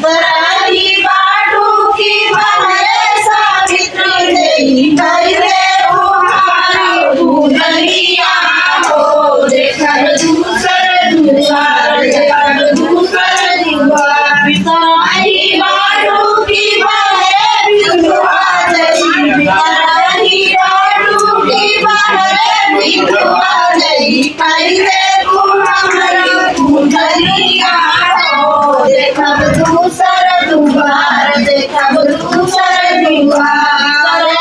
कराई बाटू की बहरे सावित्री देई कई दे तुम्हारी पूजनिया हो देखर दूसर दुआर देखर दूसर दुआर कराई बाटू की बहरे बिंदुआ देई कराई बाटू की बहरे बिंदुआ देई कई दे तुम्हारी पूजनिया हो देखब दूसर दुआर देखब दूसर दुआर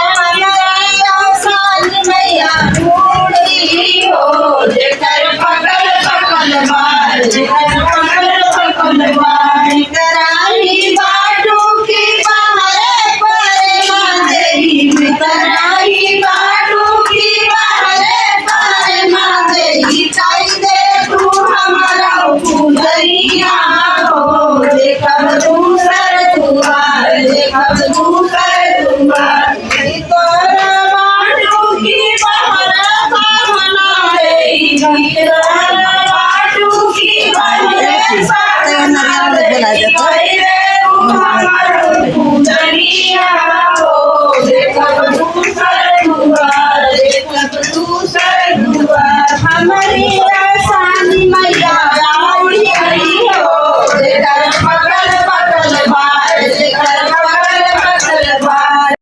साल मैया ढूंढी हो जेकर पकड़ पकड़ बार जेकर पकड़ पकड़ बार कराई बाटू की बहरे पर देही कराई बाटू की बहरे पर देही कई दे तू हमारा पूजनिया हो देखब दूसर दुआर देखब दूसर दुआर तोरा बाटू की बहरे सामना देई तोरा बाटू की बहरे सामना देई कई दे तू हमारा पूजनिया हो देखब दूसर दुआर देखब दूसर दुआर हमारी